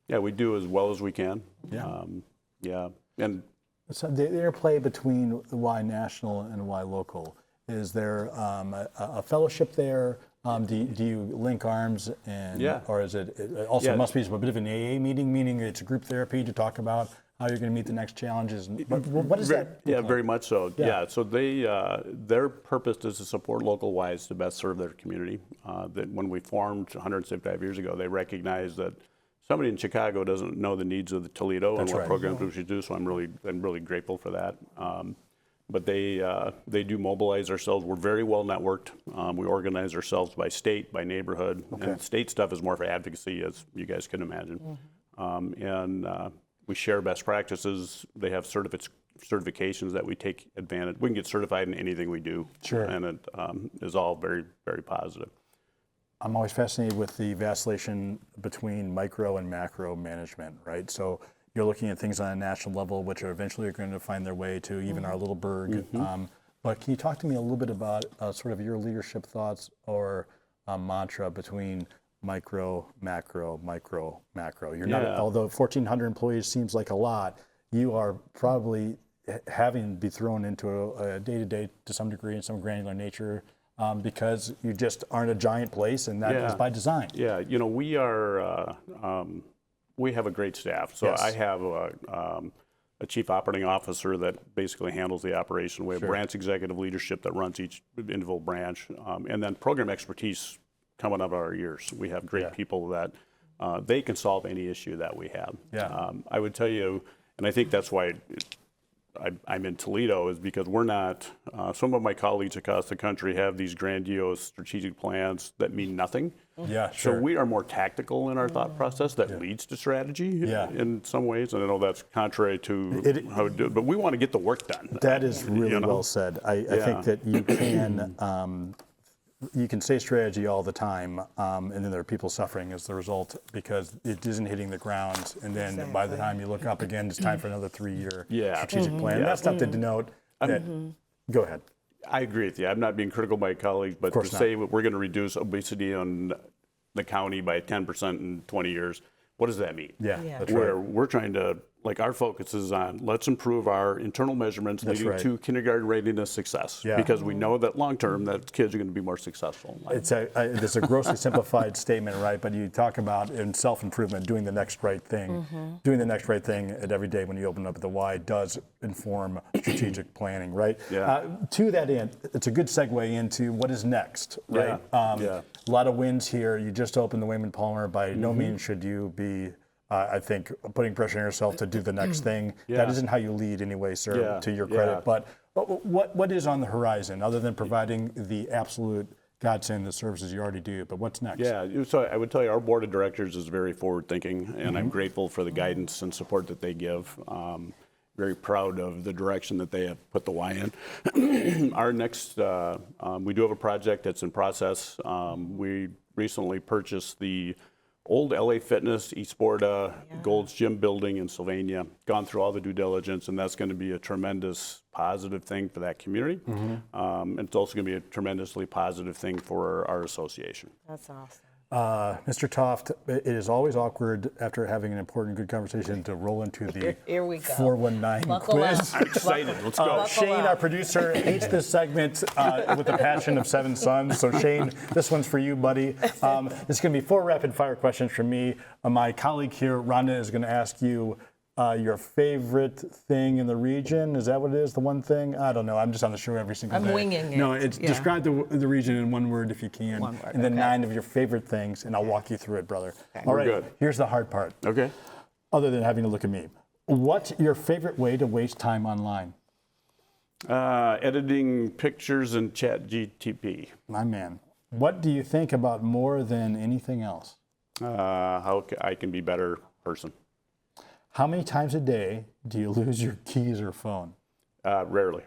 we do as well as we can. Yeah. And so the interplay between the Y National and Y Local, is there a fellowship there? Do you link arms, or is it also must be a bit of an AA meeting, meaning it's a group therapy to talk about how you're going to meet the next challenges? What is that? Yeah, very much so. Yeah, so their purpose is to support local Ys to best serve their community. That when we formed 175 years ago, they recognized that somebody in Chicago doesn't know the needs of the Toledo and what programs we should do. So I'm really grateful for that. But they do mobilize ourselves. We're very well networked. We organize ourselves by state, by neighborhood. Okay. And state stuff is more for advocacy, as you guys can imagine. Mm-hmm. We share best practices. They have certifications that we take advantage. We can get certified in anything we do. Sure. And it is all very, very positive. I'm always fascinated with the vacillation between micro and macro management, right? So you're looking at things on a national level, which are eventually going to find their way to even our little burg. Mm-hmm. But can you talk to me a little bit about sort of your leadership thoughts or mantra between micro, macro, micro, macro? You're not, although 1,400 employees seems like a lot, you are probably having to be thrown into a day-to-day to some degree in some granular nature because you just aren't a giant place, and that is by design. Yeah, we are. We have a great staff. So I have a chief operating officer that basically handles the operation. We have branch executive leadership that runs each individual branch, and then program expertise coming out of our ears. We have great people that they can solve any issue that we have. I would tell you, and I think that's why I'm in Toledo is because we're not, some of my colleagues across the country have these grandiose strategic plans that mean nothing. Yeah, sure. So we are more tactical in our thought process that leads to strategy in some ways. And I know that's contrary to how we do it, but we want to get the work done. That is really well said. I think that you can say strategy all the time, and then there are people suffering as the result because it isn't hitting the ground. And then by the time you look up again, it's time for another 3-year strategic plan. That's not to denote that. Go ahead. I agree with you. I'm not being critical of my colleagues, but to say we're going to reduce obesity on the county by 10% in 20 years, what does that mean? That's Where right. we're trying to, like, our focus is on let's improve our internal measurements leading to kindergarten readiness success because we know that long term that kids are going to be more successful. It's a grossly simplified statement, right? But you talk about in self-improvement, doing the next right thing. Doing the next right thing at every day when you open up the why does inform strategic planning, right? To that end, it's a good segue into what is next, right? A lot of wins here. You just opened the Wayman Palmer. By no means should you be I think putting pressure on yourself to do the next thing. That isn't how you lead anyway, sir, to your credit. But what is on the horizon other than providing the absolute godsend the services you already do? But what's next? So I would tell you our board of directors is very forward thinking, and I'm grateful for the guidance and support that they give. Very proud of the direction that they have put the Y in. Our next, we do have a project that's in process. We recently purchased the old LA Fitness, East Borda, Gold's Gym building in Sylvania, gone through all the due diligence, and that's going to be a tremendous positive thing for that community. And it's also going to be a tremendously positive thing for our association. That's awesome. Mr. Toft, it is always awkward after having an important, good conversation to roll into the Here we go. 419 Buckle quiz. up. I'm excited. Let's go. Shane, our producer, hates this segment with the passion of 7 sons. So, Shane, this one's for you, buddy. It's going to be 4 rapid-fire questions from me. My colleague here, Rhonda, is going to ask you your favorite thing in the region. Is that what it is, the one thing? I don't know. I'm just on the show every single day. I'm winging it. No, it's describe the region in 1 word if you can. 1 word, and then 9 of your favorite things, and I'll walk you through it, brother. All right, good. Here's the hard part. Okay. Other than having to look at me. What's your favorite way to waste time online? Editing pictures in ChatGTP. My man. What do you think about more than anything else? How I can be a better person. How many times a day do you lose your keys or phone? Rarely.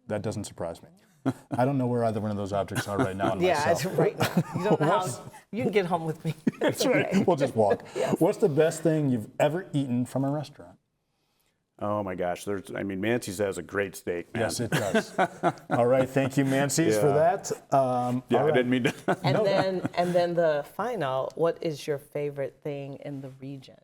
That doesn't surprise me. I don't know where either one of those objects are right now in my cell. It's right now. You don't know how. You can get home with me. That's right. We'll just walk. What's the best thing you've ever eaten from a restaurant? Oh my gosh, Mancy's has a great steak, man. Yes, it does. All right, thank you, Mancy's, for that. I didn't mean to. And then the final, what is your favorite thing in the region?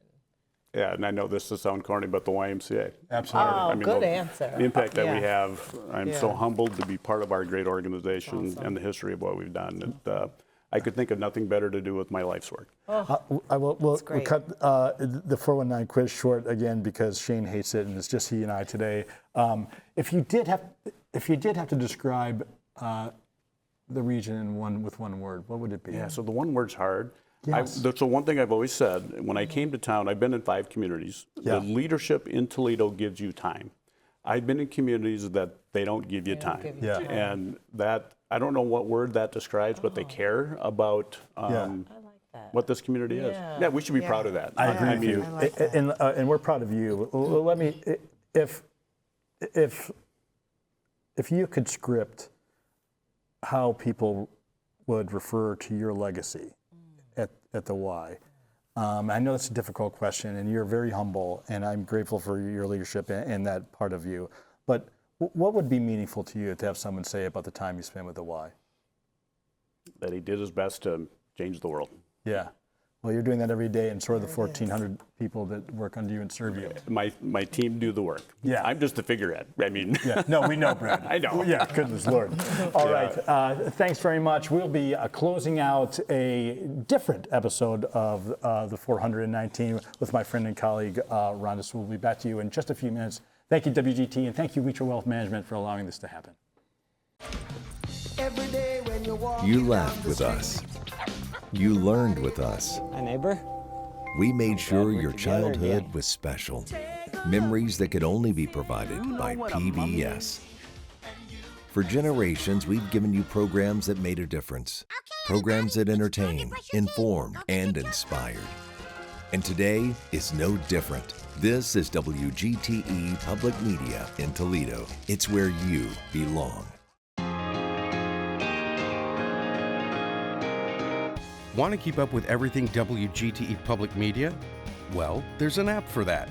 Yeah, and I know this will sound corny, but the YMCA. Absolutely. Good answer. The impact that we have, I'm so humbled to be part of our great organization and the history of what we've done. I could think of nothing better to do with my life's work. We'll cut the 419 quiz short again because Shane hates it, and it's just he and I today. If you did have to describe the region with one word, what would it be? Yeah, so the one word's hard. Yes. So one thing I've always said, when I came to town, I've been in 5 communities. The leadership in Toledo gives you time. I've been in communities that they don't give you time. And that, I don't know what word that describes, but they care about what this community is. Yeah, we should be proud of that. I agree with you. And we're proud of you. Let me, if you could script how people would refer to your legacy at the Y. I know it's a difficult question, and you're very humble, and I'm grateful for your leadership and that part of you. But what would be meaningful to you to have someone say about the time you spent with the Y? That he did his best to change the world. Yeah. Well, you're doing that every day, and so are the 1,400 people that work under you and serve you. My team do the work. Yeah. I'm just the figurehead. No, we know, Brad. I know. Yeah, goodness Lord. All right. Thanks very much. We'll be closing out a different episode of the 419 with my friend and colleague, Rhonda. So we'll be back to you in just a few minutes. Thank you, WGT, and thank you, Wheatro Wealth Management, for allowing this to happen. You laughed with us. You learned with us. Hi, neighbor. we made sure your childhood was special. Memories that could only be provided by PBS. For generations, we've given you programs that made a difference. Programs that entertain, inform, and inspired. And today is no different. This is WGTE Public Media in Toledo. It's where you belong. Want to keep up with everything WGTE Public Media? Well, there's an app for that.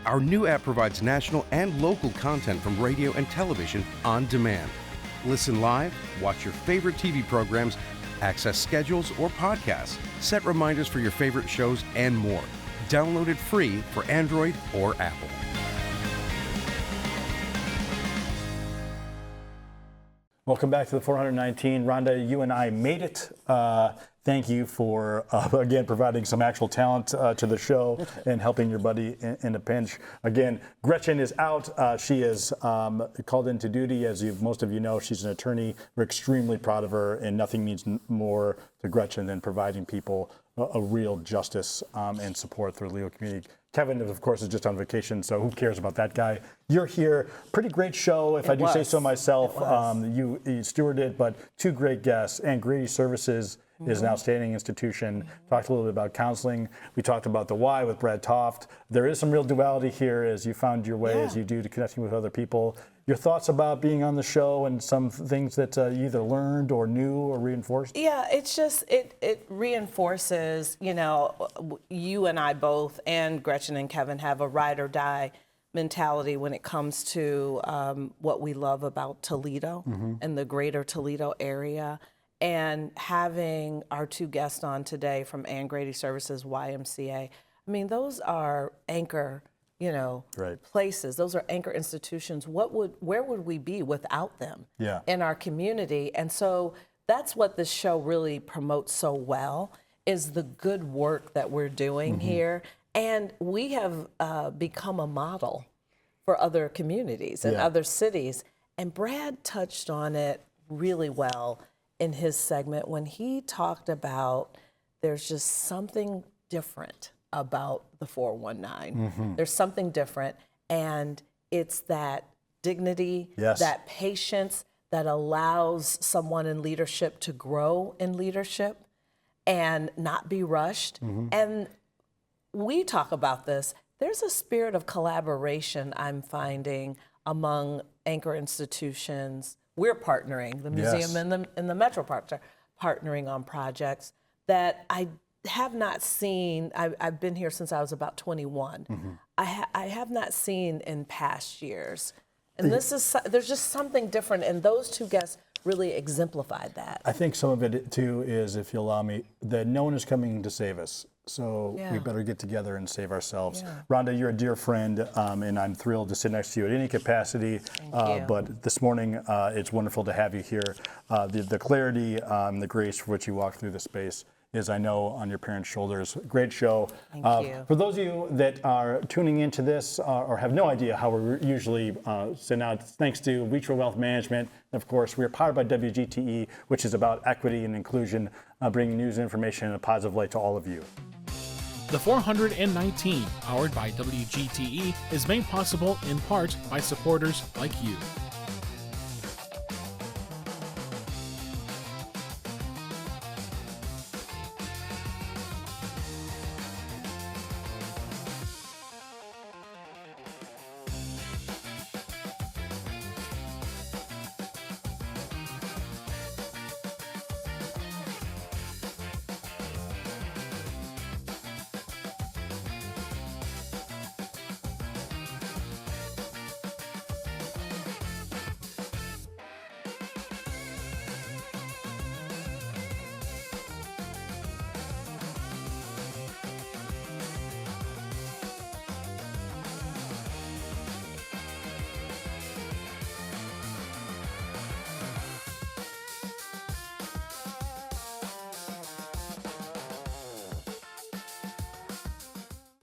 Our new app provides national and local content from radio and television on demand. Listen live, watch your favorite TV programs, access schedules or podcasts, set reminders for your favorite shows, and more. Download it free for Android or Apple. Welcome back to the 419. Rhonda, you and I made it. Thank you for, again, providing some actual talent to the show and helping your buddy in a pinch. Again, Gretchen is out. She is called into duty. As most of you know, she's an attorney. We're extremely proud of her, and nothing means more to Gretchen than providing people a real justice and support through the legal community. Kevin, of course, is just on vacation, so who cares about that guy? You're here. Pretty great show, if I do say so myself. You stewarded it, but two great guests. And Grady Services is an outstanding institution. Talked a little bit about counseling. We talked about the why with Brad Toft. There is some real duality here as you found your way, as you do, to connecting with other people. Your thoughts about being on the show and some things that you either learned or knew or reinforced? Yeah, it's just, it reinforces, you know, you and I both, and Gretchen and Kevin, have a ride or die mentality when it comes to what we love about Toledo and the greater Toledo area. And having our two guests on today from Ann Grady Services, YMCA, I mean, those are anchor, you know, places. Those are anchor institutions. Where would we be without them in our community? And so that's what this show really promotes so well, is the good work that we're doing here. And we have become a model for other communities and other cities. And Brad touched on it really well in his segment when he talked about there's just something different about the 419. There's something different, and it's that dignity, that patience that allows someone in leadership to grow in leadership and not be rushed. And we talk about this. There's a spirit of collaboration I'm finding among anchor institutions. We're partnering, the museum and the Metro Parks are partnering on projects that I have not seen. I've been here since I was about 21. I have not seen in past years. And there's just something different, and those two guests really exemplified that. I think some of it too is, if you allow me, that no one is coming to save us. So we better get together and save ourselves. Rhonda, you're a dear friend, and I'm thrilled to sit next to you at any capacity. But this morning, it's wonderful to have you here. The clarity and the grace for which you walk through the space is, I know, on your parents' shoulders. Great show. Thank you. For those of you that are tuning into this or have no idea how we usually send out, thanks to Wheatro Wealth Management. Of course, we are powered by WGTE, which is about equity and inclusion, bringing news and information in a positive light to all of you. The 419, powered by WGTE, is made possible in part by supporters like you.